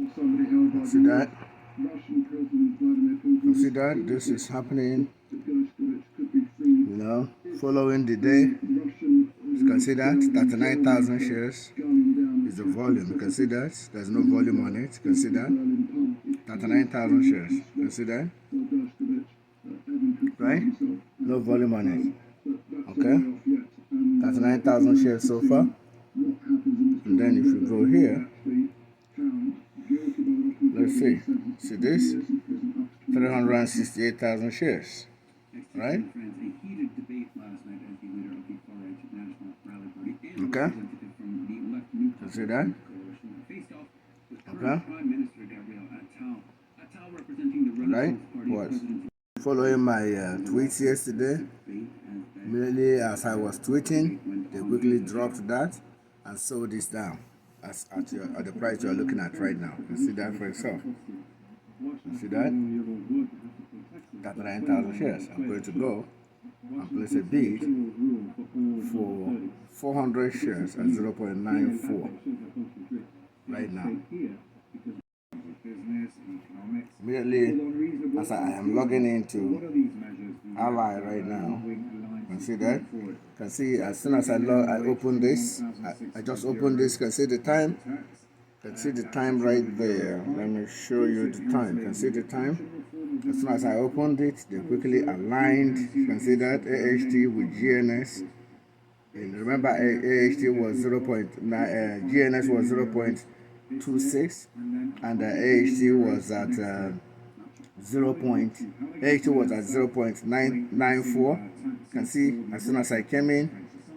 See that? You see that? This is happening, you know, following the day. You can see that 39,000 shares is the volume. You can see that there's no volume on it. You can see that 39,000 shares. You can see that, right? No volume on it. Okay, 39,000 shares so far. And then if you go here, let's see this 368,000 shares, right? Okay, you see that? Okay, right? What? Following my tweets yesterday, immediately as I was tweeting, they quickly dropped that and sold this down at the price you are looking at right now. You can see that for yourself. You see that? 39,000 shares. I'm going to go and place a bid for 400 shares at 0.94 right now. Immediately as I am logging into Ally right now, you can see that. You can see as soon as I open this, I just opened this. You can see the time. You can see the time right there. Let me show you the time. You can see the time. As soon as I opened it, they quickly aligned. You can see that AHT with GNS. And remember, AHT was 0.9, GNS was 0.26, and the AHT was at 0.994. You can see as soon as I came in,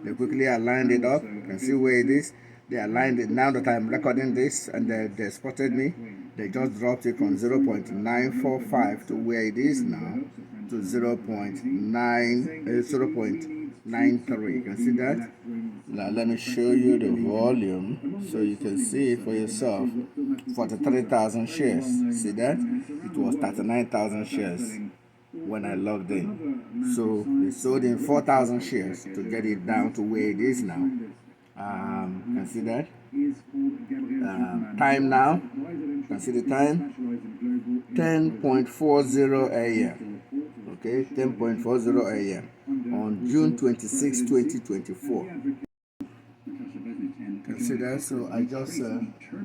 they quickly aligned it up. You can see where it is. They aligned it. Now that I'm recording this and they spotted me, they just dropped it from 0.945 to where it is now to 0.93. You can see that. Now let me show you the volume so you can see it for yourself. 43,000 shares. See that? It was 39,000 shares when I logged in. So they sold in 4,000 shares to get it down to where it is now. You can see that. Time now. You can see the time. 10:40 a.m. Okay, 10:40 a.m. on June 26, 2024. You can see that. So I just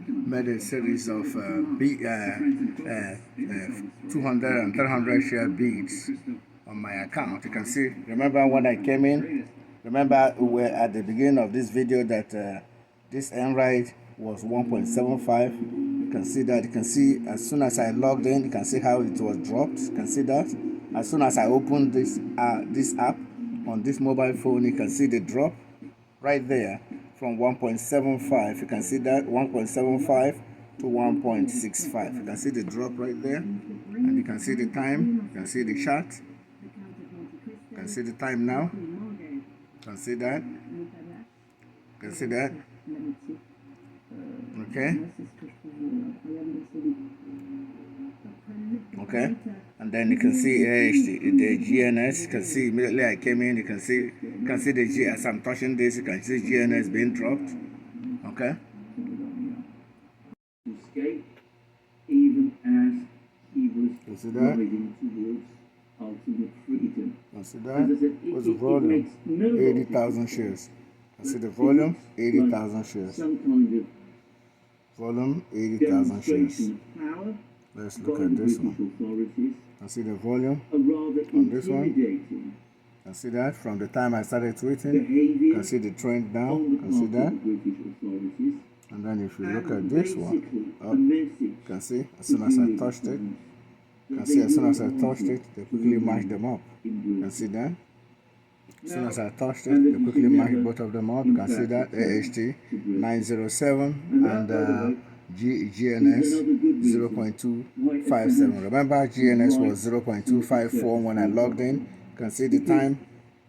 made a series of 200 and 300 share bids on my account. You can see. Remember when I came in? Remember we were at the beginning of this video that this Nrde was 1.75. You can see that. You can see as soon as I logged in, you can see how it was dropped. You can see that. As soon as I opened this app on this mobile phone, you can see the drop right there from 1.75. You can see that 1.75 to 1.65. You can see the drop right there, and you can see the time. You can see the chart. You can see the time now. You can see that. You can see that. Okay. Okay. And then you can see the GNS. You can see immediately I came in. You can see the G. As I'm touching this, you can see GNS being dropped. Okay. You see that? You see that? What's the volume? 80,000 shares. You see the volume? 80,000 shares. Volume 80,000 shares. Let's look at this one. You see the volume on this one. You can see that from the time I started tweeting. You can see the trend down. You can see that. And then if you look at this one, you can see as soon as I touched it. You can see as soon as I touched it, they quickly matched them up. You can see that. As soon as I touched it, they quickly matched both of them up. You can see that AHT 907 and GNS 0.257. Remember, GNS was 0.254 when I logged in. You can see the time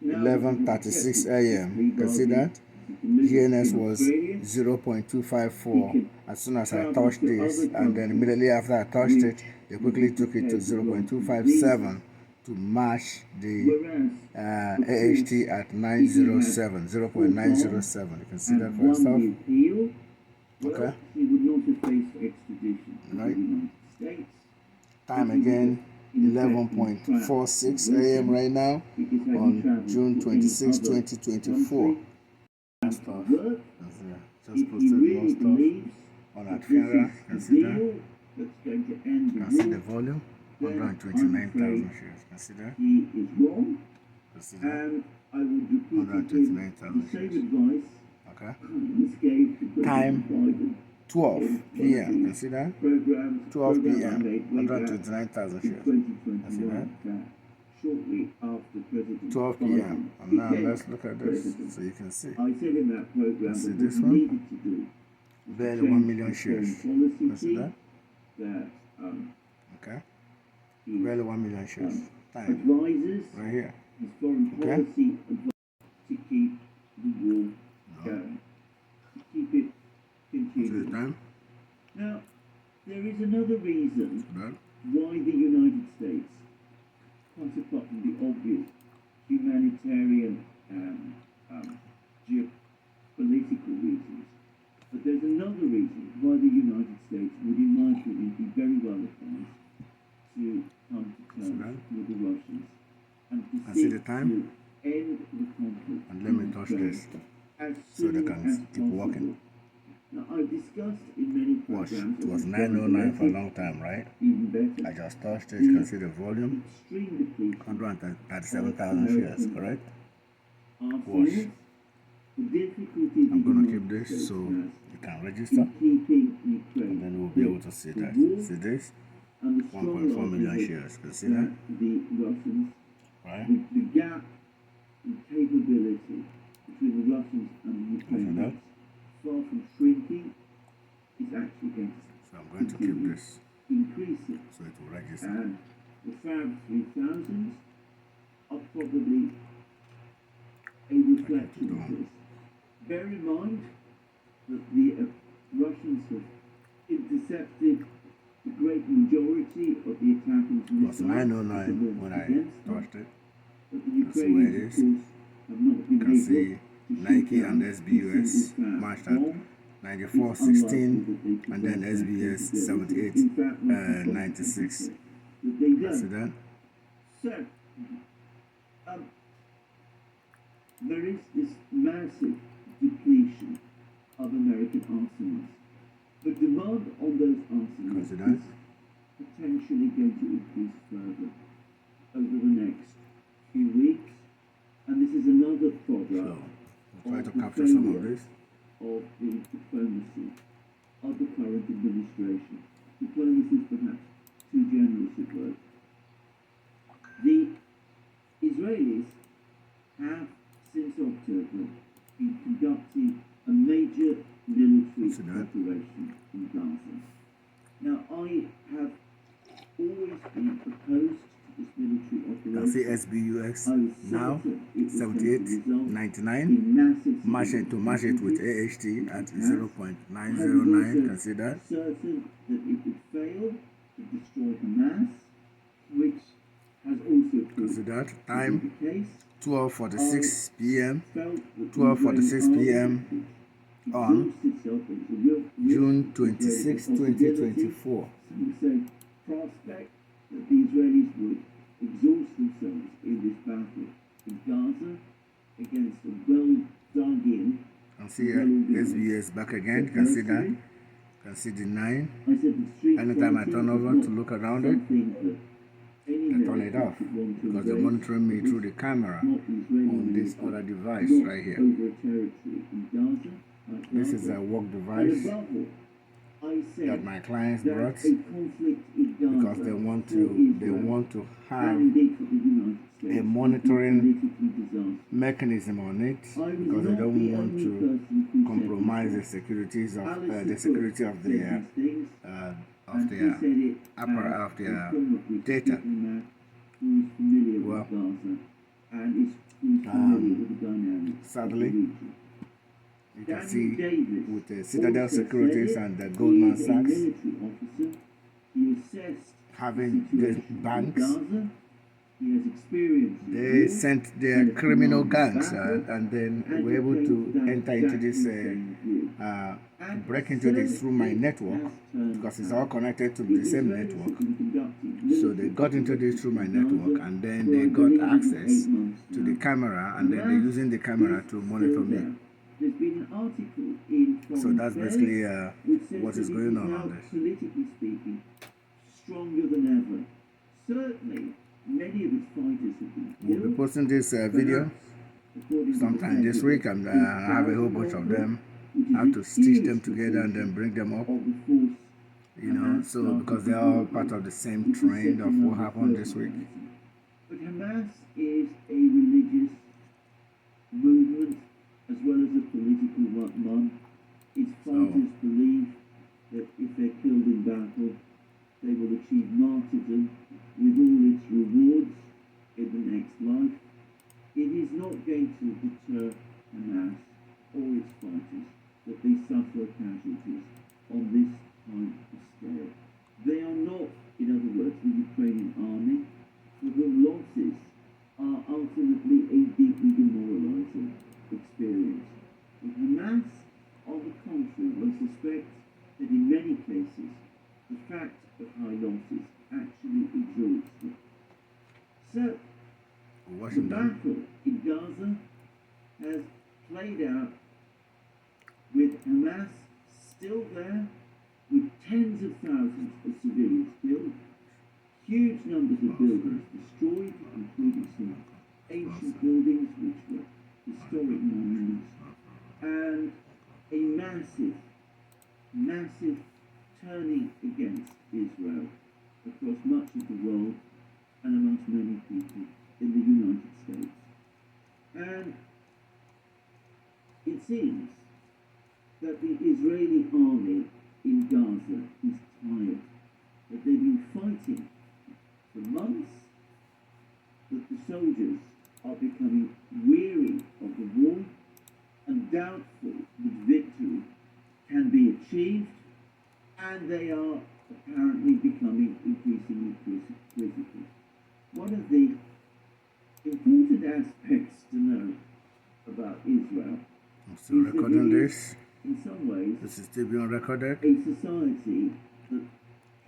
11:36 a.m. You can see that. GNS was 0.254 as soon as I touched this, and then immediately after I touched it, they quickly took it to 0.257 to match the AHT at 907, 0.907. You can see that for yourself. Okay. Time again 11:46 a.m. right now on June 26, 2024. Just posted more stuff on ASHFORD. Consider. Can see the volume. 129,000 shares. Consider. Consider. 129,000 shares. Okay. Time 12 p.m. Consider. 12 p.m. 129,000 shares. Consider. 12 p.m. And now let's look at this so you can see. Let's see this one. Barely 1 million shares. Consider. Okay. Barely 1 million shares. Time. Right here. Okay. To keep the war going. To keep it continuing. Time. Now, there is another reason why the United States, quite apart from the obvious humanitarian geopolitical reasons, but there's another reason why the United States would, in my opinion, be very well advised to come to terms with the Russians and to seek to end the conflict. And let me touch this so they can keep walking. Now, I've discussed in many Watch, programs. it was 909 for a long time, right? Even better. I just touched it. You can see the volume. 137,000 shares, correct? Watch. I'm going to keep this so you can register. And then we'll be able to see that. See this? 1.4 million shares. Consider. The Russians, right? The gap in capability between the Russians and the Ukrainians, far from shrinking, is actually going to. So I'm going to keep this increasing. so it will register. And the Fab 3000s are probably a reflection of this. Bear in mind that the Russians have intercepted the great majority of the attacking It was 909 when I touched it. But the That's where it is. Ukrainians, of course, have not been You can able see to Nike shoot and down SBUS this matched at bomb. 94.16 and then SBS 78.96. See that? So, there is this massive depletion of American arsenals. The demand on those arsenals is potentially going to increase further over the next few weeks, and this is another product So, we'll try to capture some of this. of the diplomacy of the current administration. Diplomacy is perhaps too generous a word. The Israelis have, since October, been conducting a major military operation in Gaza. Now, I have always been opposed to this military operation. You can see SBUX now 78.99. Match it with AHT at 0.909. Consider. Certain that it would fail to destroy Hamas, which has also consider time the case. 12:46 p.m. 12:46 p.m. on June 26, 2024. Some say prospect that the Israelis would exhaust themselves in this battle in Gaza against a well-dug-in. And see SBS back again. Consider. Can see the 9. Anytime I turn over to look around it, I turn it off because they're monitoring me through the camera on this other device right here. This is a work device that my clients brought because they want to have a monitoring mechanism on it because they don't want to compromise the securities of the security of their data. Well, sadly, you can see with the Citadel Securities and the Goldman Sachs having the banks He has experience. They sent their criminal gangs and then were able to enter into this, break into this through my network, because it's all connected to the same network. So they got into this through my network, and then they got access to the camera, and then they're using the camera to monitor me. There's been an article in So that's basically what is going on this. Politically speaking, stronger than ever. Certainly, many of its fighters have been killed. We'll be posting this video sometime this week, and I have a whole bunch of them. I have to stitch them together and then bring them up. You know, so because they're all part of the same trend of what happened this week. But Hamas is a religious movement as well as a political one. Its fighters believe that if they're killed in battle, they will achieve martyrdom with all its rewards in the next life. It is not going to deter Hamas or its fighters that they suffer casualties on this kind of scale. They are not, in other words, the Ukrainian army, for the losses are ultimately a deeply demoralizing experience. But Hamas, on the contrary, will suspect that in many cases, the fact of high losses actually exalts them. So, the battle in Gaza has played out with Hamas still there, with tens of thousands of civilians killed, huge numbers of buildings destroyed, including some ancient buildings which were historic monuments, and a massive turning against Israel across much of the world and amongst many people in the United States. And it seems that the Israeli army in Gaza is tired, that they've been fighting for months, that the soldiers are becoming weary of the war and doubtful that victory can be achieved, and they are apparently becoming increasingly critical. One of the important aspects to know about Israel I'm still recording this. In some ways, this is still being recorded. A society that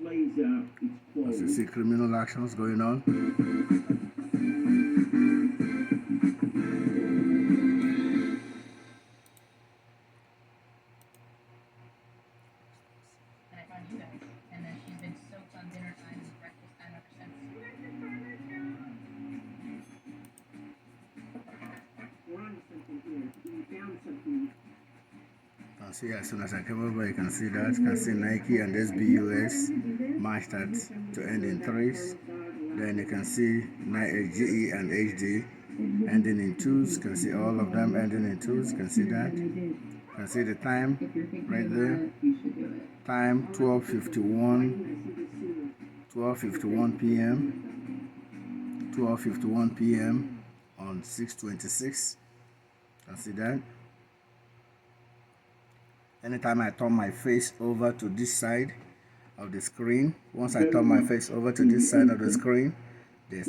plays out its quality. As you see criminal actions going on. See, as soon as I come over, you can see that. You can see Nike and SBUS matched that to end in 3s. Then you can see GE and HD ending in 2s. You can see all of them ending in 2s. You can see that. You can see the time right there. Time 12:51 p.m. 12:51 p.m. on 6/26. You can see that. Anytime I turn my face over to this side of the screen, once I turn my face over to this side of the screen, they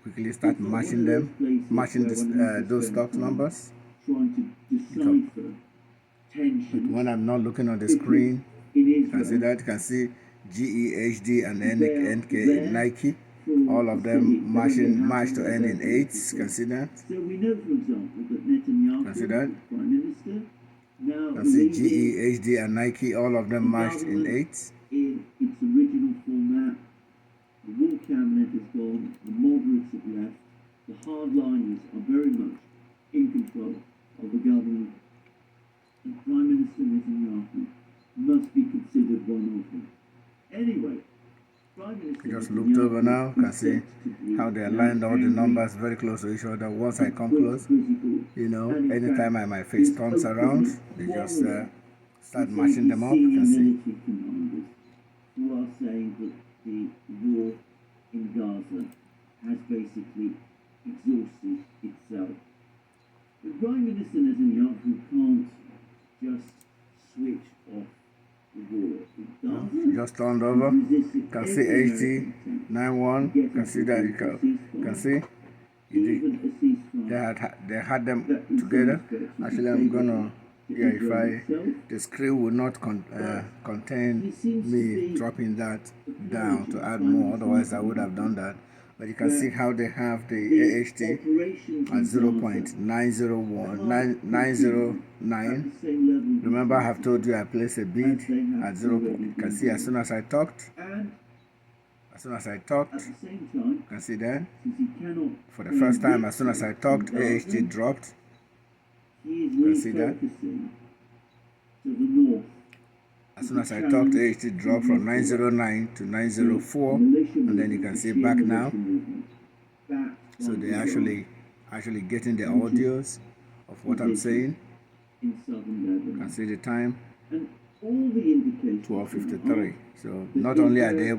quickly start matching those stock numbers. But when I'm not looking on the screen, you can see that. You can see GEHD and NK Nike, all of them match to end in 8s. You can see that. You can see that. You can see GE, HD, and Nike, all of them matched in 8s. In its original format, the war cabinet has gone, the moderates have left, the hardliners are very much in control of the government, and Prime Minister Netanyahu must be considered one of them. Anyway, I just looked over now, you can see how they aligned all the numbers very close to each other. Once I come close, you know, anytime my face turns around, they just start matching them up. You can see. Who are saying that the war in Gaza has basically exhausted itself. The Prime Minister Netanyahu can't just switch off the war. Just turned over. You can see HD 91. You can see that You can see they had them together. Actually, I'm gonna if the screen will not contain me dropping that down to add more, otherwise I would have done that. But you can see how they have the AHT at 0.901909. Remember, I have told you I placed a bid at 0. You can see as soon as I talked, you can see that for the first time, as soon as I talked, AHT dropped. You can see that. As soon as I talked, AHT dropped from 909 to 904, and then you can see back now. So they actually getting the audios of what I'm saying. You can see the time, 12:53. So not only are they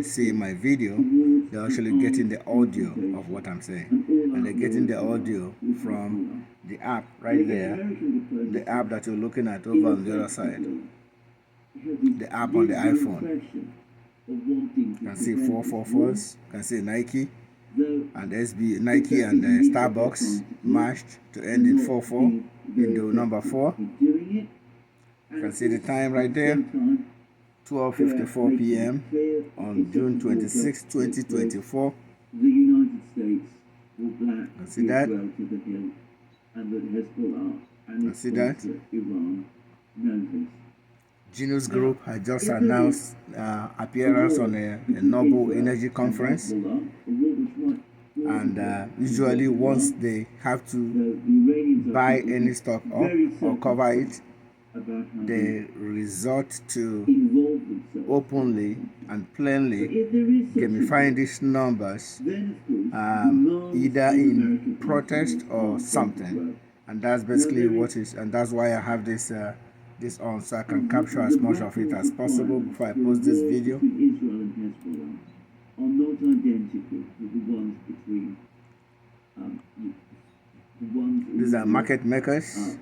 seeing my video, they're actually getting the audio of what I'm saying, and they're getting the audio from the app right there, the app that you're looking at over on the other side, the app on the iPhone. You can see 444s, you can see Nike and Nike and Starbucks matched to end in 44 in the number 4. You can see the time right there, 12:54 p.m. on June 26, 2024. The United States will black see that? Israel to the hill, and that Hezbollah and see that? Iran know this. Genius Group has just announced appearance on a Nrde Energy conference, and usually once they have to buy any stock up or cover it, they resort to openly and plainly gamifying these numbers, either in protest or something, and that's basically what is, and that's why I have this this on, so I can capture as much of it as possible before I post this video. Israel and Hezbollah are not identical with the ones between these are market makers,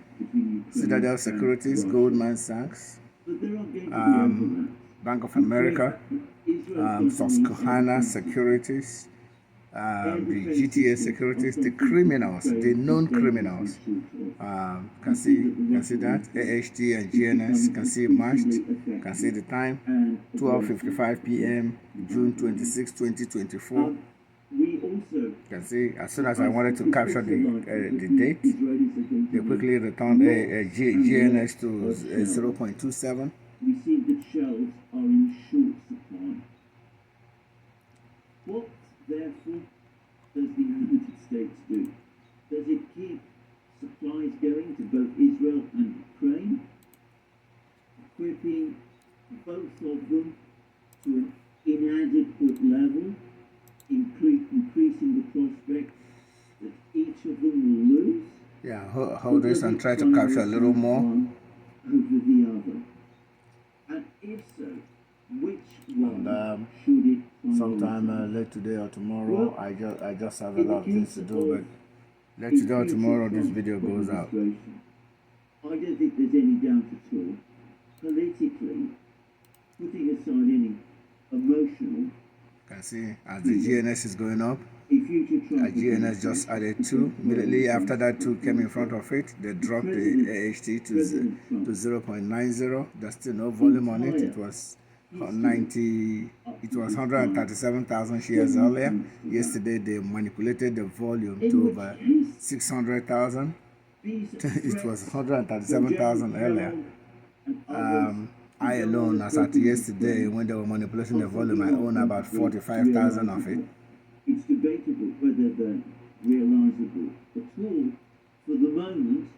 Citadel, Securities, Goldman Sachs, Bank of America, Susquehanna Securities, the GTA Securities, the criminals, the known criminals. Can see that AHT and GNS can see matched. Can see the time, 12:55 p.m. June 26, 2024. Can see as soon as I wanted to capture the date, they quickly returned GNS to 0.27. We see that shells are in short supply. What, therefore, does the United States do? Does it keep supplies going to both Israel and Ukraine, equipping both of them to an inadequate level, increasing the prospect that each of them will lose? Yeah, hold this and try to capture a little more. Over the other. And if so, which one should it sometime late today or tomorrow? I just have a lot of things to do, but late today or tomorrow this video goes out. I don't think there's any doubt at all. Politically, putting aside any emotional, You can see as the GNS is going up, GNS just added 2. Immediately after that 2 came in front of it, they dropped the AHT to 0.90. There's still no volume on it. It was 137,000 shares earlier. Yesterday they manipulated the volume to over 600,000. It was 137,000 earlier. I alone, as at yesterday, when they were manipulating the volume, I own about 45,000 of it. It's debatable whether they're realizable at all for the moment,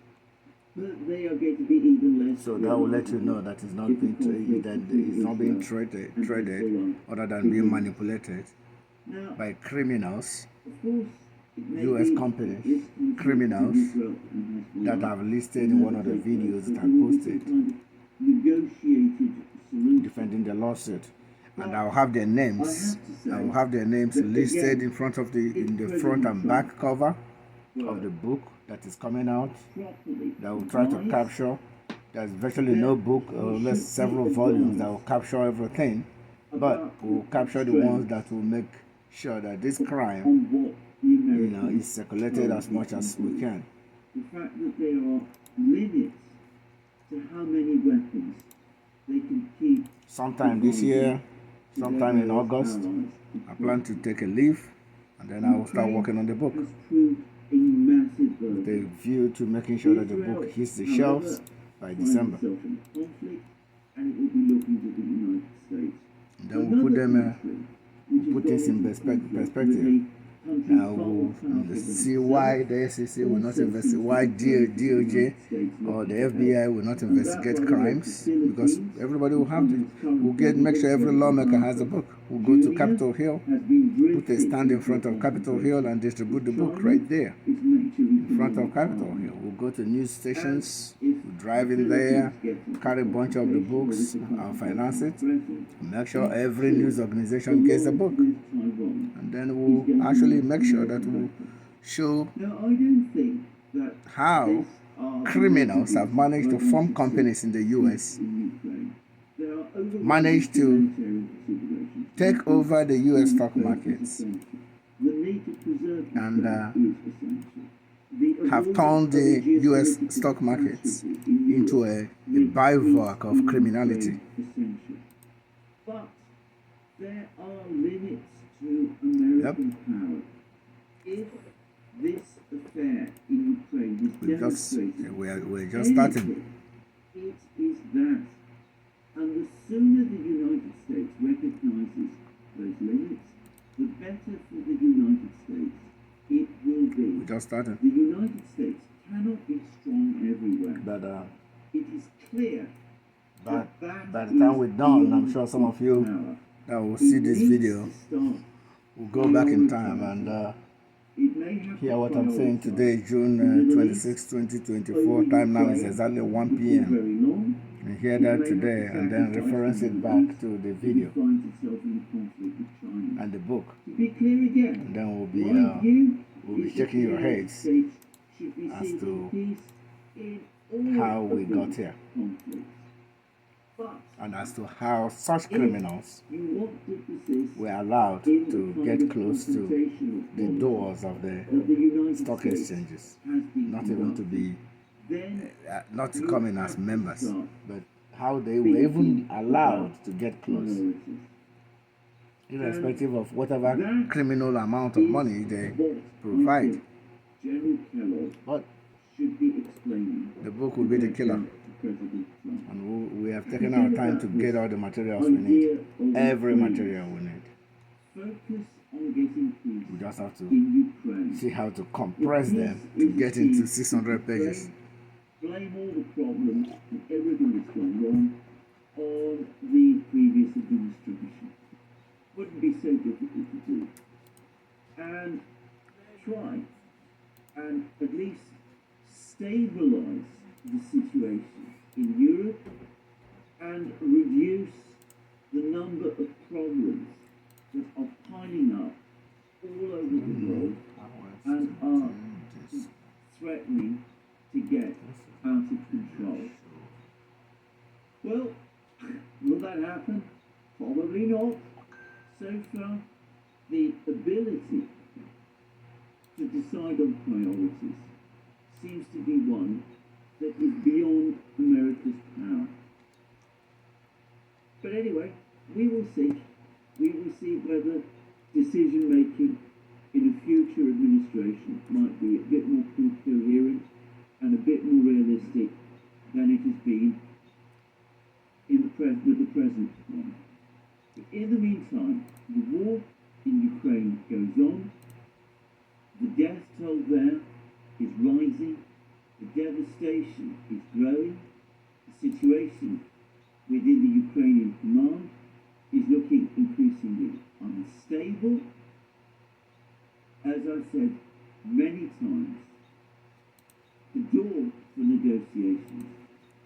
but they are going to be even less. So that will let you know that it's not being traded other than being manipulated by criminals, U.S. companies, criminals that I've listed in one of the videos that I posted defending the lawsuit. And I'll have their names. I will have their names listed in front of in the front and back cover of the book that is coming out. That will try to capture. There's virtually no book, unless several volumes that will capture everything. But we'll capture the ones that will make sure that this crime, on what the Americans is circulated as much as we can. The fact that there are limits to how many weapons they can keep. Sometime this year, sometime in August, I plan to take a leave, and then I will start working on the book has proved a massive with a burden. view to making sure that the book hits the shelves by December. Finds itself in conflict, and it will be looking to the United States. And then we'll put them, put this in perspective. Now we'll see why the SEC will not investigate, why DOJ or the FBI will not investigate crimes, because everybody will have to, make sure every lawmaker has a book. We'll go to Capitol Hill, put a stand in front of Capitol Hill and distribute the book right there in front of Capitol Hill. We'll go to news stations, we'll drive in there, carry a bunch of the books, and finance it, make sure every news organization gets a book. And then we'll actually make sure that we'll show how criminals have managed to form companies in the US, managed to take over the US stock markets, and have turned the US stock markets into a bivouac of criminality. But there are limits to American power. If this affair in Ukraine is demonstrated, we're just starting. It is that. And the sooner the United States recognizes those limits, the better for the United States it will be. We're just starting. The United States cannot be strong everywhere. But it is clear by the time we're done, I'm sure some of you that will see this video will go back in time and hear what I'm saying today, June 26, 2024. Time now is exactly 1 p.m. And hear that today and then reference it back to the video and the book. And then we'll be shaking your heads as to how we got here, and as to how such criminals were allowed to get close to the doors of the stock exchanges, not even to be, not to come in as members, but how they were even allowed to get close, irrespective of whatever criminal amount of money they provide. But the book will be the killer. And we have taken our time to get all the materials we need. Every material we need. We just have to see how to compress them to get into 600 pages. Blame all the problems and everything that's gone wrong on the previous administration. Wouldn't be so difficult to do. And try and at least stabilize the situation in Europe and reduce the number of problems that are piling up all over the world and are threatening to get out of control. Well, will that happen? Probably not. So far, the ability to decide on priorities seems to be one that is beyond America's power. But anyway, we will see. We will see whether decision-making in a future administration might be a bit more coherent and a bit more realistic than it has been with the present one. But in the meantime, the war in Ukraine goes on. The death toll there is rising. The devastation is growing. The situation within the Ukrainian command is looking increasingly unstable. As I've said many times, the door for negotiations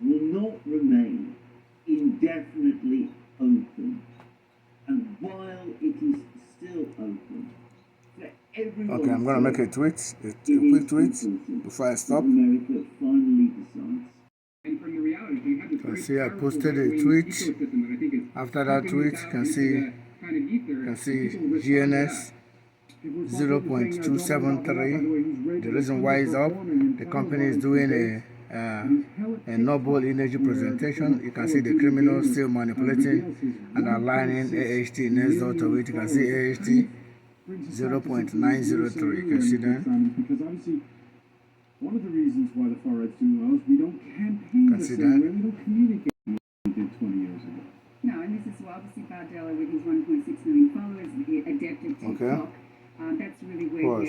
will not remain indefinitely open. And while it is still open, for everyone, okay, I'm going to make a tweet, a quick tweet before I stop. America finally decides. And from the reality, you have this You can see I posted a tweet. After that tweet, you can see You can see GNS 0.273. The reason why it's up, the company is doing a noble energy presentation. You can see the criminals still manipulating and aligning AHT next door to it. You can see AHT 0.903. You can see that. Because obviously, one of the reasons why the far right's doing well is we don't campaign the same way, we don't communicate like we did 20 years ago. No, and this is obviously Bardella with his 1.6 million followers, adept at TikTok. That's really where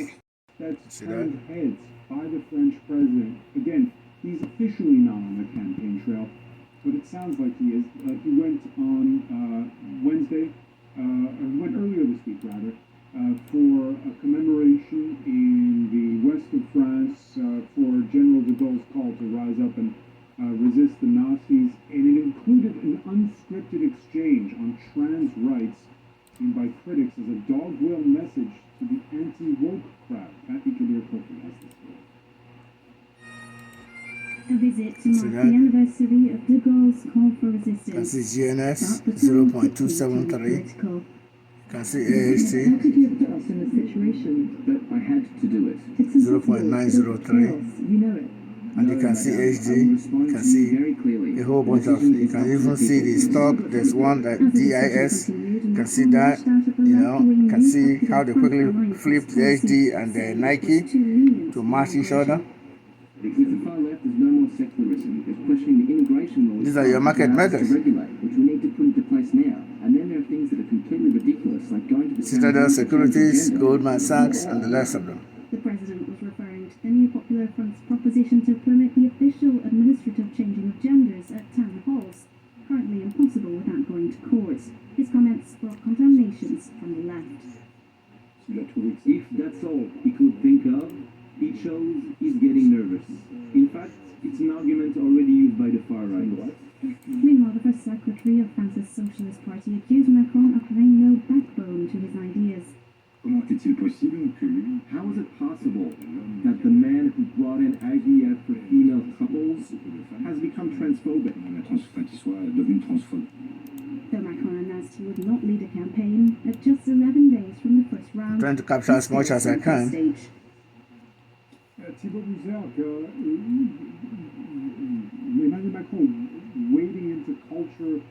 That's turned heads by the French president. Again, he's officially not on the campaign trail, but it sounds like he is. He went on Wednesday, or went earlier this week rather, for a commemoration in the west of France for General de Gaulle's call to rise up and resist the Nazis, and it included an unscripted exchange on trans rights seen by critics as a dog-wheel message to the anti-woke crowd. Kathy Kadir-Kofi has this story. a visit to mark the anniversary of de Gaulle's call for resistance. Can see GNS 0.273. Can see AHT How could you have put us in a situation But I had to do it. 0.903. You know it. And you can see HD, you can see a whole bunch of, you can even see the stock. There's one that DIS, you can see that, you can see how they quickly flipped the HD and the Nike to match each other. With the far left, there's no more secularism. There's questioning the immigration laws. These are your market makers. To regulate, which we need to put into place now. And then there are things that are completely ridiculous, like going to the CITADEL, Securities, Goldman Sachs, and the rest of them. The president was referring to the new Popular Front's proposition to permit the official administrative changing of genders at town halls, currently impossible without going to court. His comments brought condemnations from the left. If that's all he could think of, it shows he's getting nervous. In fact, it's an argument already used by the far right. Meanwhile, the first secretary of France's Socialist Party accused Macron of having no backbone to his ideas. How is it possible that the man who brought in IVF for female couples has become transphobic? Though Macron announced he would not lead a campaign at just 11 days from the first round. I'm trying to capture as much as I can. Thibault Rousseau, Emmanuel Macron wading into culture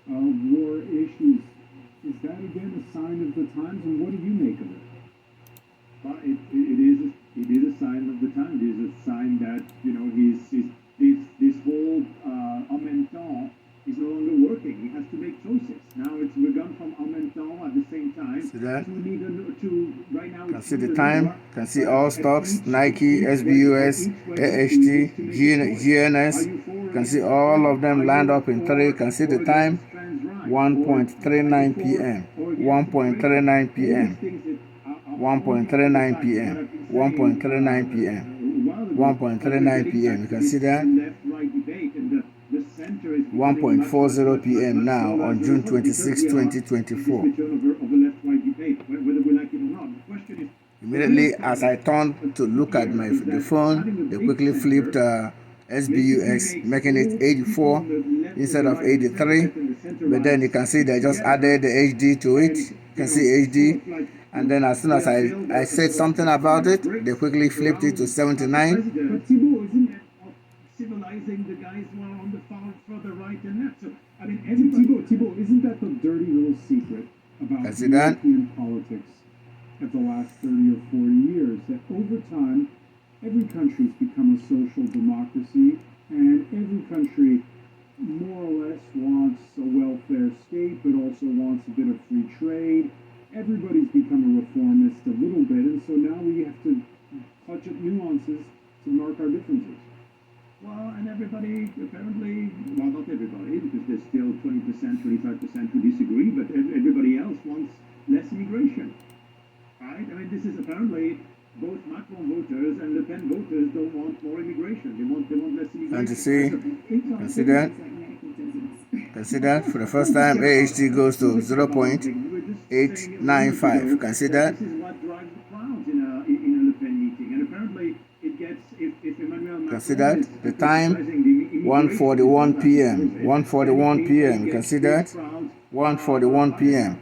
war issues. Is that again a sign of the times, and what do you make of it? It is a sign of the time. It is a sign that this whole en même temps is no longer working. He has to make choices. Now we've gone from en même temps at the same time. See that? To right now. Can see the time. Can see all stocks: Nike, SBUS, AHT, GNS. Can see all of them lined up in three. Can see the time. 1.39 p.m. 1.39 p.m. 1.39 p.m. 1.39 p.m. 1.39 p.m. You can see that. 1.40 p.m. now on June 26, 2024. Immediately as I turned to look at the phone, they quickly flipped SBUX, making it 84 instead of 83. But then you can see they just added the HD to it. You can see HD. And then as soon as I said something about it, they quickly flipped it to 79. But Thibault, isn't it civilizing the guys who are on the further right and left? So, I mean, Thibault, isn't that the dirty little secret about European politics of the last 30 or 40 years? That over time, every country's become a social democracy, and every country more or less wants a welfare state, but also wants a bit of free trade. Everybody's become a reformist a little bit, and so now we have to touch up nuances to mark our differences. Well, and everybody apparently, well, not everybody, because there's still 20%, 25% who disagree, but everybody else wants less immigration, right? I mean, this is apparently both Macron voters and Le Pen voters don't want more immigration. They want less immigration. And to see, can see that? Can see that? For the first time, AHT goes to 0.895. Can see that? This is what drives the crowds in a Le Pen meeting. And apparently, it gets, if Emmanuel Macron... Can see that? The time, 1:41 p.m. 1:41 p.m. You can see that? 1:41 p.m.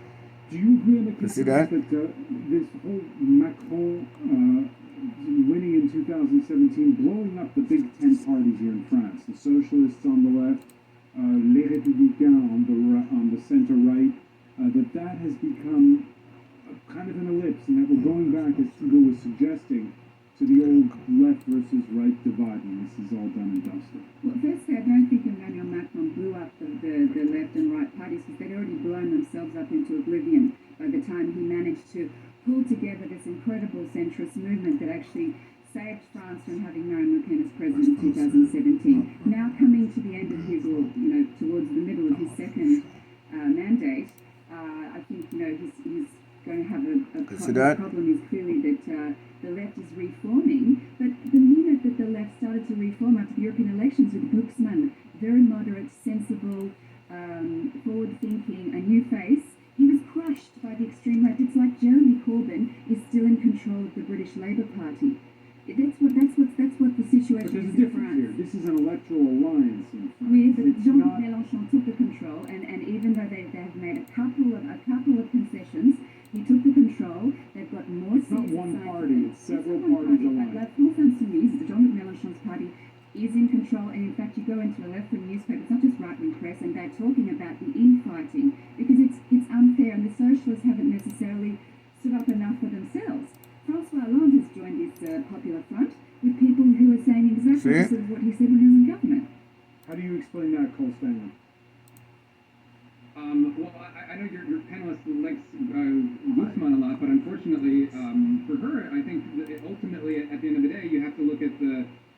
Do you agree on the You see consensus that? that this whole Macron winning in 2017, blowing up the big 10 parties here in France, the socialists on the left, les républicains on the center right, that has become kind of an ellipse, and that we're going back, as Hugo was suggesting, to the old left versus right divide when this is all done and dusted? Well, firstly, I don't think Emmanuel Macron blew up the left and right parties, because they'd already blown themselves up into oblivion by the time he managed to pull together this incredible centrist movement that actually saved France from having Marine Le Pen as president in 2017. Now coming to the end of his, or towards the middle of his second mandate, I think he's going to have a problem. Is clearly that the left is reforming, but the minute that the left started to reform after the European elections with Glucksmann, very moderate, sensible, forward-thinking, a new face, he was crushed by the extreme left. It's like Jeremy Corbyn is still in control of the British Labour Party. That's what the situation But there's is a in difference France. here. This is an electoral alliance in France. With It's Jean-Luc not- Mélenchon took the control, and even though they have made a couple of concessions, he took the control. They've got more It's not seats one assigned to party, them. it's several not one parties party, aligned. But La France Insoumise, Jean-Luc Mélenchon's party, is in control, and in fact, you go into a left-wing newspaper, it's not just right-wing press, and they're talking about the infighting because it's unfair, and the socialists haven't necessarily stood up enough for themselves. François Hollande has joined this Popular Front with people who are saying exactly See? opposite of what he said when he was in government. How do you explain that, Cole Stanley? Well, I know your panelist likes Guzman a lot, but unfortunately, for her, I think that ultimately, at the end of the day, you have to look at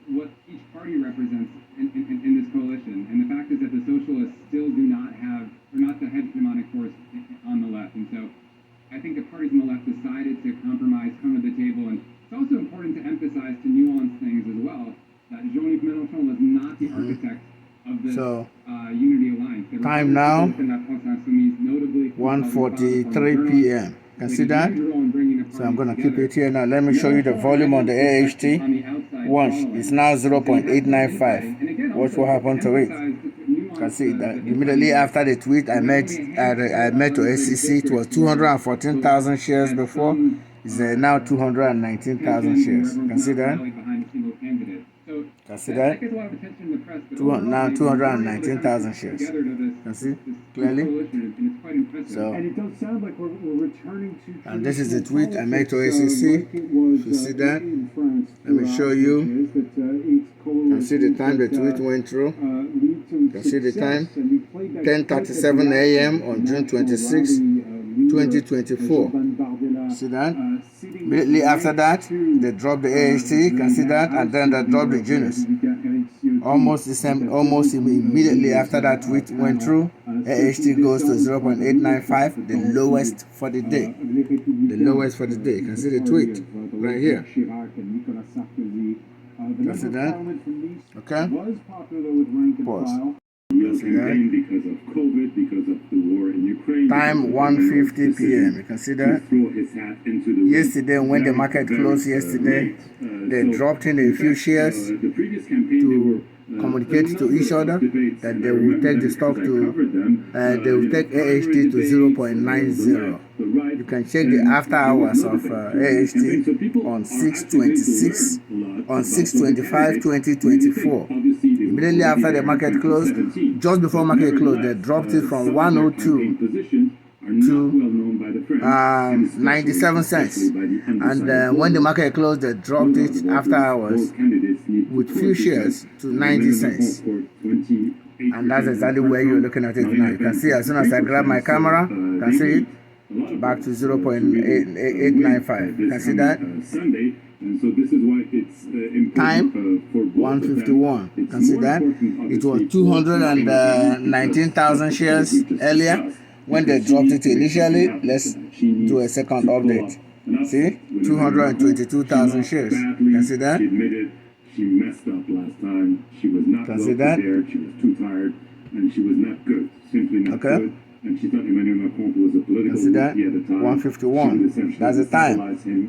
what each party represents in this coalition. And the fact is that the socialists still do not have, or not the hegemonic force on the left. And so I think the parties on the left decided to compromise, come to the table. And it's also important to emphasize, to nuance things as well, that Jean-Luc Mélenchon was not the architect of this So, unity alliance. There were time other now, people within that France Insoumise, notably 1:43 p.m. Can see that? So I'm gonna keep it here now. Let me show you the volume on the AHT. Watch, it's now 0.895. Watch what happened to it. You can see that immediately after the tweet I met to SEC, it was 214,000 shares before. It's now 219,000 shares. Can see that? Can see that? Now 219,000 shares. Can see clearly? So, And it does sound like we're returning to. and this is the tweet I made to SEC. You see that? Let me show you. Can see the time the tweet went through. Can see the time? 10:37 a.m. on June 26, 2024. See that? Immediately after that, they dropped the AHT. Can see that? And then they dropped the Genius. Almost the same. Almost immediately after that tweet went through, AHT goes to 0.895, the lowest for the day. The lowest for the day. You can see the tweet right here. Can see that? Okay. Pause. Campaign because of COVID, because of the war in Ukraine. Time 1:50 p.m. You can see that. Throw his hat into the Yesterday, when the market closed yesterday, they dropped in a few shares the previous campaign they were communicate to each other that they will take the stock to, they will take AHT to 0.90. You can check the after hours of AHT on 6/26, on 6/25/2024. Immediately after the market closed, just before market closed, they dropped it from 102 to 97 cents. And when the market closed, they dropped it after hours with few shares to 90 cents. And that's exactly where you're looking at it now. You can see as soon as I grab my camera, you can see it back to 0.895. You can see that? And so this is why it's Time 1:51. You can see that? It was 219,000 shares earlier when they dropped it initially. Let's do a second update. See? 222,000 shares. You can see that? She admitted she messed up last time. She was not well prepared. She was too tired, and she was not good. Simply not good. And she thought Emmanuel Macron was a political see that? at the time. 1:51. That's the time.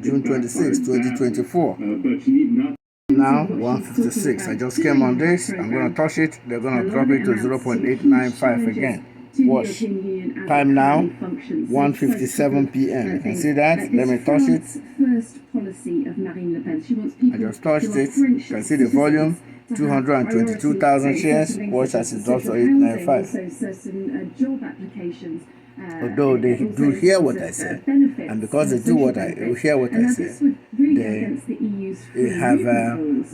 June 26, 2024. But she need not. Now 1:56. I just came on this. I'm gonna touch it. They're gonna drop it to 0.895 again. Watch. Time now functions. 1:57 p.m. You can see that. Let me touch it. First policy of Marine Le Pen. She wants people I just touched who are it. French You can see the volume. citizens to have 222,000 shares. Watch as it drops to 895. Also certain job applications. Although they do hear what I say, and because they do hear what I say, they have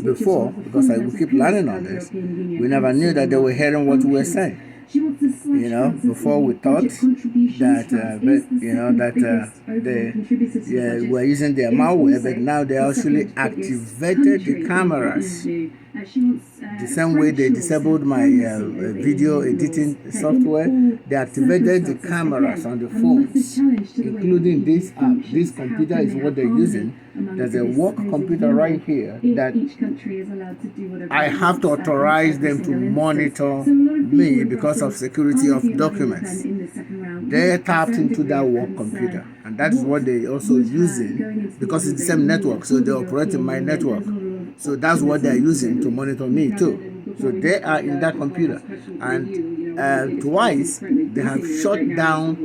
before, because we keep learning on this, we never knew that they were hearing what we were saying. You know, before we thought that they were using their malware, but now they actually activated the cameras. The same way they disabled my video editing software, they activated the cameras on the phones, including this app. This computer is what they're using. There's a work computer right here that I have to authorize them to monitor me because of security of documents. They tapped into that work computer, and that's what they also using because it's the same network, so they operate in my network. So that's what they're using to monitor me too. So they are in that computer, and twice they have shut down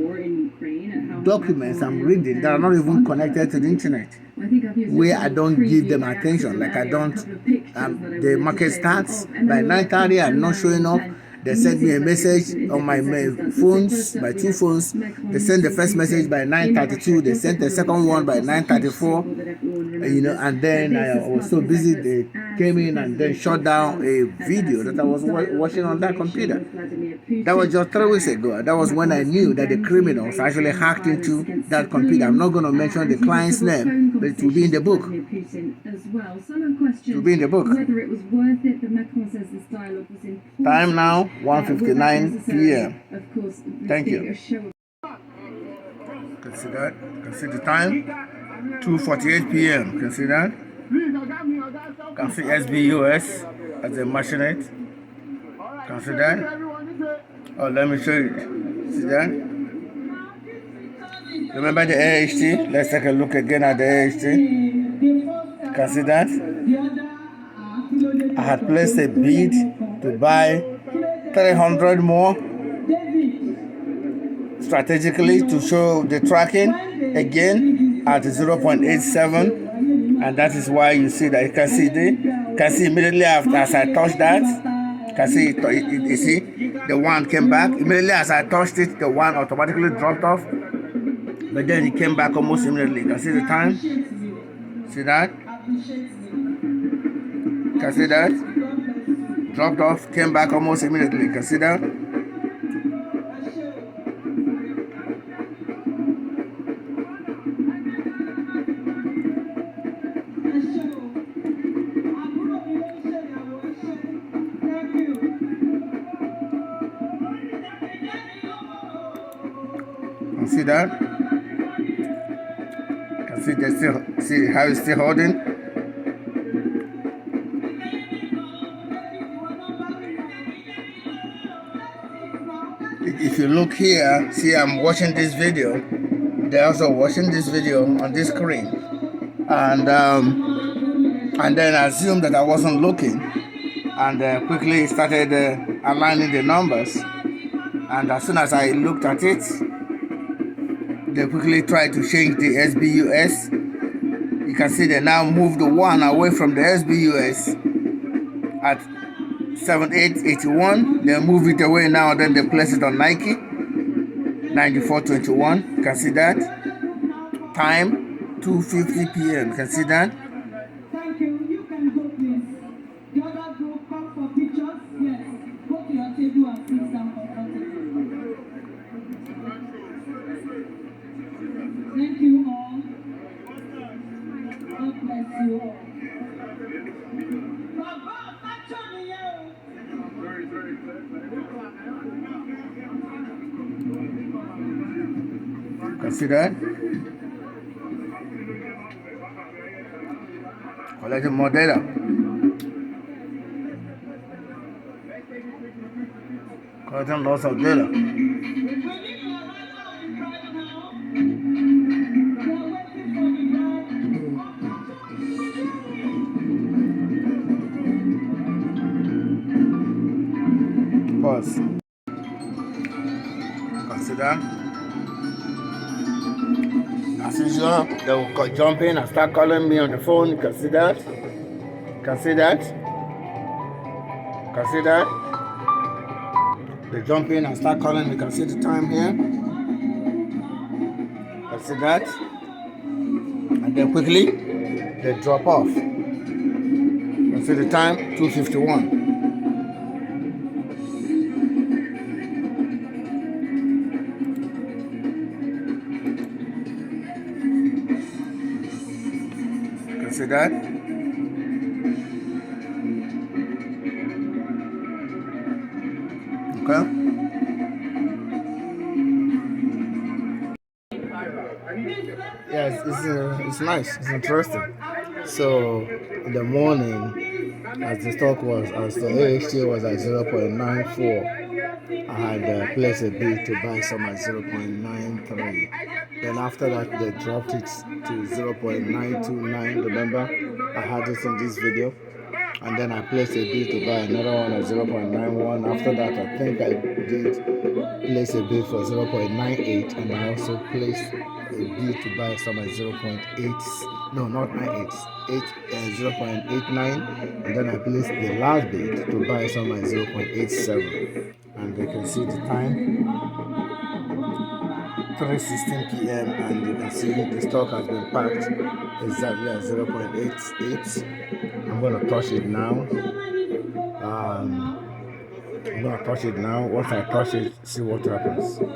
documents I'm reading that are not even connected to the internet, where I don't give them attention. Like I don't, the market starts by 9:30, I'm not showing up. They sent me a message on my phones, by 2 phones. They sent the first message by 9:32. They sent the second one by 9:34. You know, and then I was so busy, they came in and then shut down a video that I was watching on that computer. That was just 3 weeks ago. That was when I knew that the criminals actually hacked into that computer. I'm not going to mention the client's name, but it will be in the book. It will be in the book. Time now, 1:59 p.m. Thank you. Can see that? Can see the time? 2:48 p.m. Can see that? Can see SBUS as a machinate. Can see that? Oh, let me show you. See that? Remember the AHT? Let's take a look again at the AHT. Can see that? I had placed a bid to buy 300 more strategically to show the tracking again at 0.87, and that is why you see that you can see immediately after as I touched that, you see the one came back immediately as I touched it. The one automatically dropped off, but then it came back almost immediately. You can see the time. See that? You can see that? Dropped off, came back almost immediately. You can see that? You see that? You can see they still see how it's still holding. If you look here, see I'm watching this video. They're also watching this video on this screen, and then I assumed that I wasn't looking, and quickly started aligning the numbers. And as soon as I looked at it, they quickly tried to change the SBUS. You can see they now moved the one away from the SBUS at 7881. They move it away now, then they place it on Nike 9421. You can see that. Time 2:50 p.m. You can see that. Thank you. You can go, please. The other group, come for pictures. Yes. Go to your table and sit down comfortably. Thank you all. God bless you all. Can see that? Collecting more data. Collecting lots of data. Pause. Consider. As usual, they will jump in and start calling me on the phone. You can see that. You can see that. You can see that. They jump in and start calling. You can see the time here. You can see that. And then quickly, they drop off. You can see the time, 2:51. See that? Okay. Yes, it's nice. It's interesting. So in the morning, as the stock was, as the AHT was at 0.94, I had placed a bid to buy some at 0.93. Then after that, they dropped it to 0.929. Remember, I had it in this video. And then I placed a bid to buy another one at 0.91. After that, I think I did place a bid for 0.98, and I also placed a bid to buy some at 0.8. No, not 98. 0.89, and then I placed the last bid to buy some at 0.87. And you can see the time, 3:16 p.m. and you can see the stock has been packed exactly at 0.88. I'm gonna touch it now. I'm gonna touch it now. Once I touch it, see what happens. You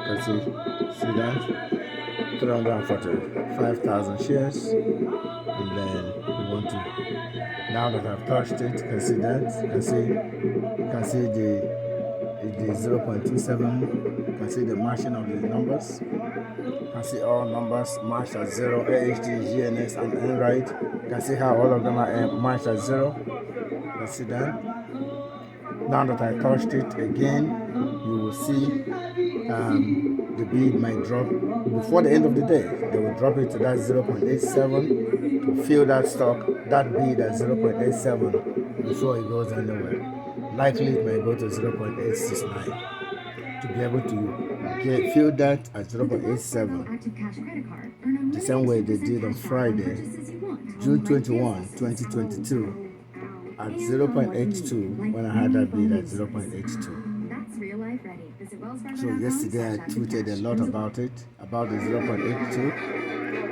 can see that 345,000 shares, and then we want to. Now that I've touched it, you can see that. You can see the 0.27. You can see the matching of the numbers. You can see all numbers matched at 0, AHT, GNS, and Nrde. You can see how all of them are matched at 0. You can see that. Now that I touched it again, you will see the bid might drop before the end of the day. They will drop it to that 0.87 to fill that stock, that bid at 0.87 before it goes anywhere. Likely it may go to 0.869 to be able to fill that at 0.87, the same way they did on Friday, June 21, 2022, at 0.82 when I had that bid at 0.82. So yesterday I tweeted a lot about it, about the 0.82,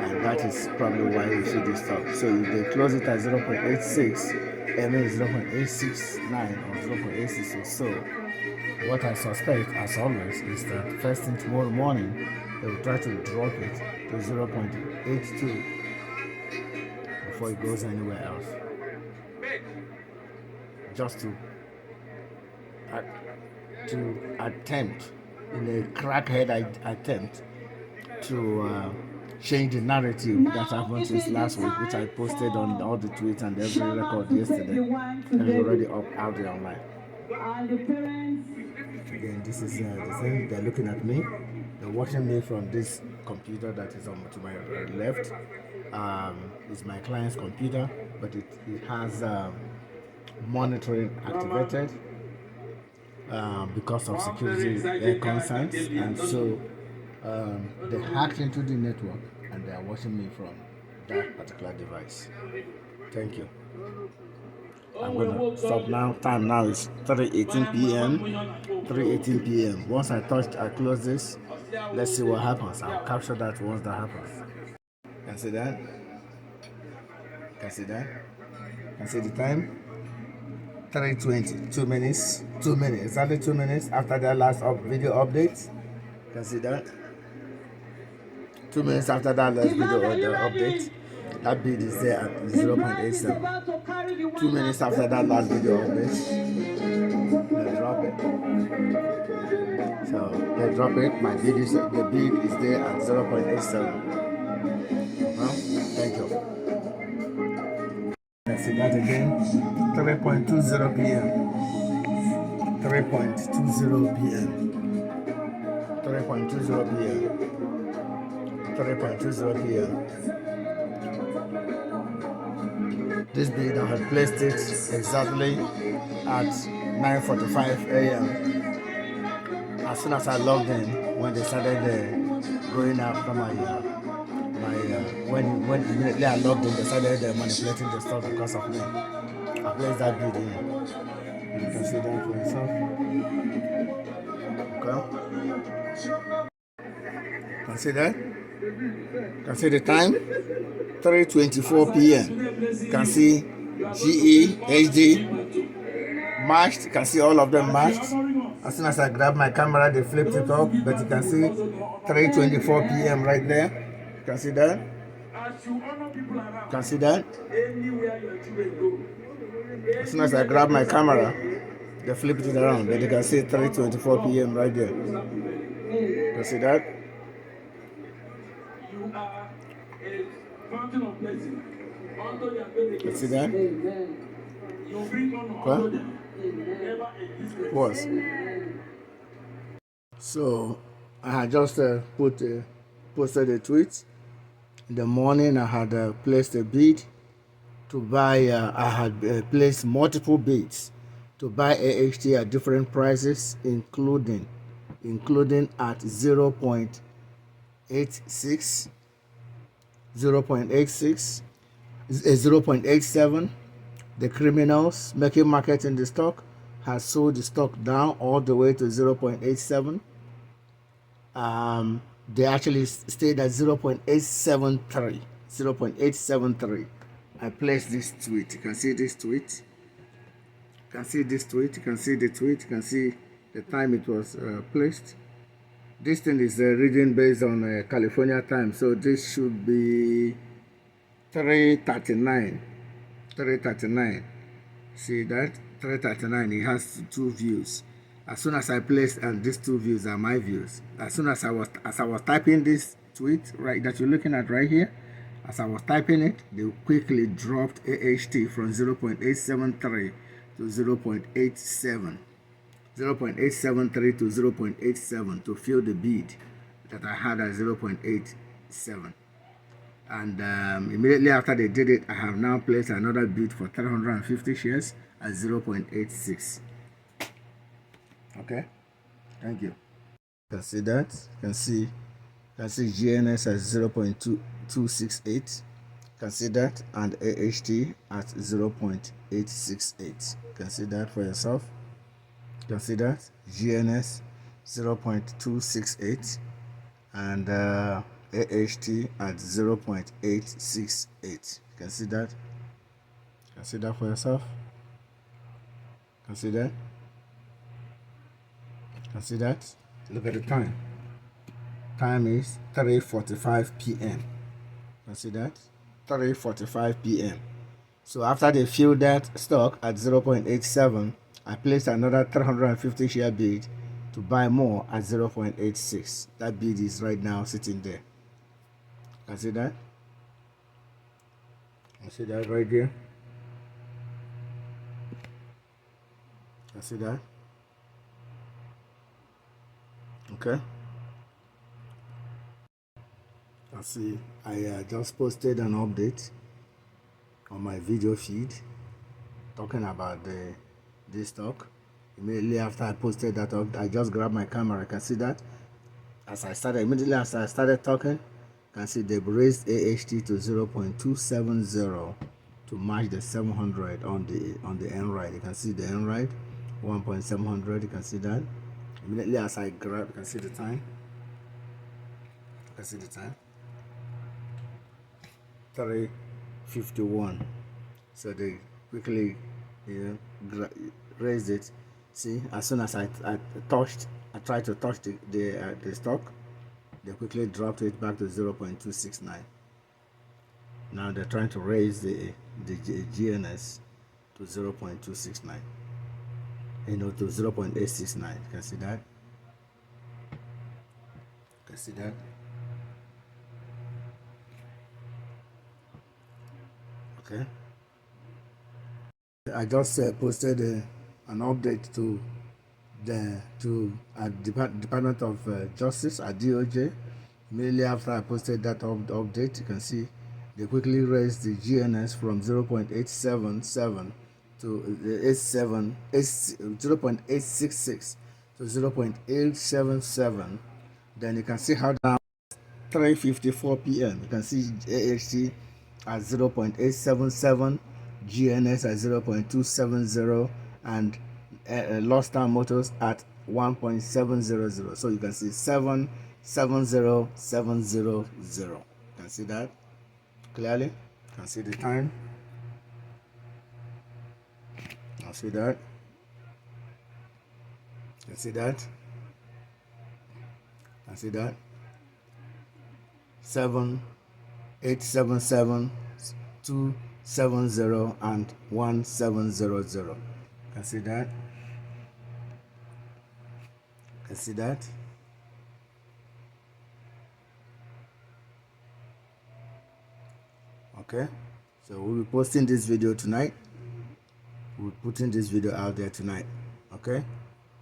and that is probably why you see this stock. So if they close it at 0.86, I mean 0.869 or 0.86 or so, what I suspect, as always, is that first thing tomorrow morning, they will try to drop it to 0.82 before it goes anywhere else. Just to attempt, in a crackhead attempt, to change the narrative that happened since last week, which I posted on all the tweets and every record yesterday, and it's already out there online. Again, this is the thing. They're looking at me. They're watching me from this computer that is to my left. It's my client's computer, but it has monitoring activated because of security concerns, and so they hacked into the network and they are watching me from that particular device. Thank you. I'm gonna stop now. Time now is 3:18 p.m. 3:18 p.m. Once I close this. Let's see what happens. I'll capture that once that happens. Can see that? Can see that? Can see the time? 3:20. 2 minutes. 2 minutes. Exactly 2 minutes after that last video update. Can see that? 2 minutes after that last video update. That bid is there at 0.87. 2 minutes after that last video update, they drop it. So they drop it. The bid is there at 0.87. Well, thank you. Let's see that again. 3:20 p.m. 3:20 p.m. 3:20 p.m. 3:20 p.m. This bid, I had placed it exactly at 9:45 a.m. As soon as I logged in, when they started going after when immediately I logged in, they started manipulating the stock because of me. I placed that bid in. You can see that for yourself. Okay. Can see that? Can see the time? 3:24 p.m. Can see GE, HD, matched. Can see all of them matched. As soon as I grab my camera, they flipped it up, but you can see 3:24 p.m. right there. You can see that? Can see that? As soon as I grab my camera, they flipped it around, but you can see 3:24 p.m. right there. You can see that? You see that? Okay. Was. So I had just posted a tweet. In the morning, I had placed a bid to buy. I had placed multiple bids to buy AHT at different prices, including at 0.86, 0.86, 0.87. The criminals making market in the stock has sold the stock down all the way to 0.87. They actually stayed at 0.873. 0.873. I placed this tweet. You can see this tweet. You can see this tweet. You can see the tweet. You can see the time it was placed. This thing is reading based on California time, so this should be 3:39. 3:39. See that? 3:39. It has two views. As soon as I placed, and these two views are my views. As soon as I was typing this tweet right that you're looking at right here, as I was typing it, they quickly dropped AHT from 0.873 to 0.87. 0.873 to 0.87 to fill the bid that I had at 0.87. And immediately after they did it, I have now placed another bid for 350 shares at 0.86. Okay, thank you. You can see that. You can see GNS at 0.268. You can see that, and AHT at 0.868. You can see that for yourself. You can see that GNS 0.268 and AHT at 0.868. You can see that. You can see that for yourself. You can see that. You can see that. Look at the time. Time is 3:45 p.m. You can see that. 3:45 p.m. So after they filled that stock at 0.87, I placed another 350 share bid to buy more at 0.86. That bid is right now sitting there. Can see that? Can see that right there? Can see that? Okay. I see. I just posted an update on my video feed talking about this stock. Immediately after I posted that up, I just grabbed my camera. I can see that immediately as I started talking, you can see they've raised AHT to 0.270 to match the 700 on the Nrde. You can see the Nrde 1.700. You can see that. Immediately as I grab, you can see the time. You can see the time. 3:51. So they quickly raised it. See, as soon as I tried to touch the stock, they quickly dropped it back to 0.269. Now they're trying to raise the GNS to 0.269. To 0.869. You can see that. You can see that. Okay. I just posted an update to the Department of Justice at DOJ. Immediately after I posted that update, you can see they quickly raised the GNS from 0.877 to 0.866 to 0.877. Then you can see how down 3:54 p.m. You can see AHT at 0.877, GNS at 0.270, and Lost Time Motors at 1.700. So you can see 770700. You can see that clearly. You can see the time. I'll see that. You can see that. I see that. 7877 270 and 1700. Can see that. Can see that. Okay, so we'll be posting this video tonight. We're putting this video out there tonight. Okay,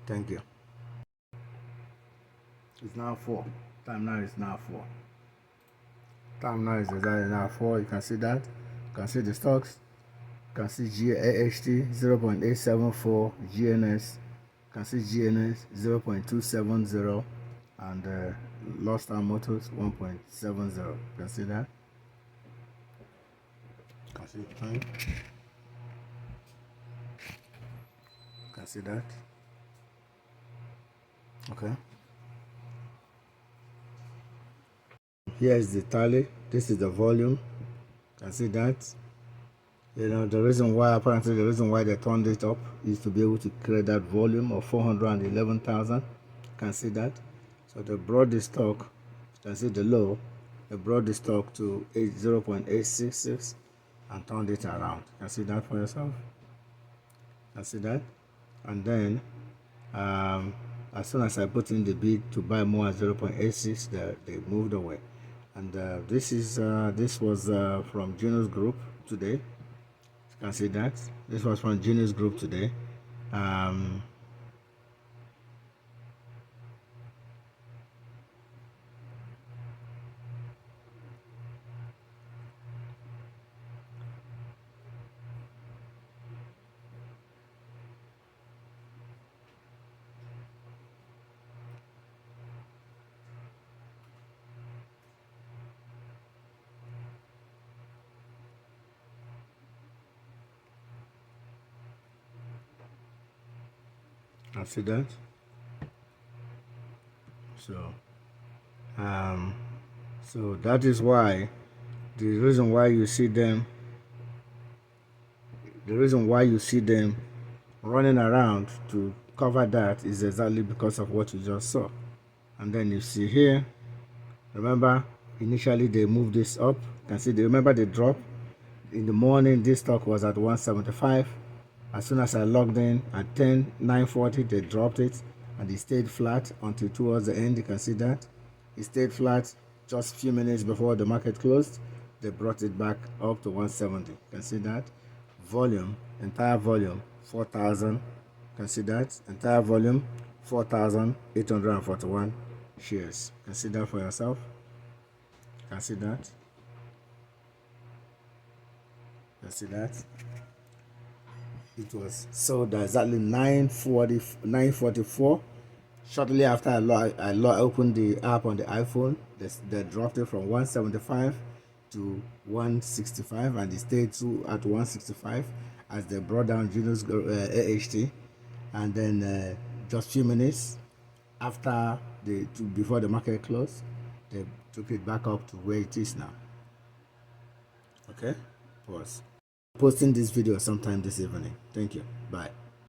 thank you. It's now 4. Time now is now 4. Time now is exactly now 4. You can see that. You can see the stocks. You can see GAHT 0.874, GNS. You can see GNS 0.270, and Lost Time Motors 1.70. You can see that. You can see the time. You can see that. Okay. Here is the tally. This is the volume. You can see that. You know, the reason why they turned it up is to be able to create that volume of 411,000. You can see that. So they brought the stock. You can see the low. They brought the stock to 0.866 and turned it around. You can see that for yourself. You can see that. And then as soon as I put in the bid to buy more at 0.86, they moved away. And this was from Genius Group today. You can see that. This was from Genius Group today. I see that. So so that is why the reason why you see them running around to cover that is exactly because of what you just saw. And then you see here, remember initially they moved this up. You can see, remember the drop in the morning. This stock was at 175. As soon as I logged in at 9:40, they dropped it and it stayed flat until towards the end. You can see that it stayed flat just a few minutes before the market closed. They brought it back up to 170. You can see that. Volume, entire volume 4,000. You can see that. Entire volume 4,841 shares. You can see that for yourself. You can see that. You can see that. It was sold at exactly 9:44. Shortly after I opened the app on the iPhone, they dropped it from 175 to 165, and it stayed at 165 as they brought down Genius AHT. And then just few minutes after before the market closed, they took it back up to where it is now. Okay, pause. Posting this video sometime this evening. Thank you. Bye.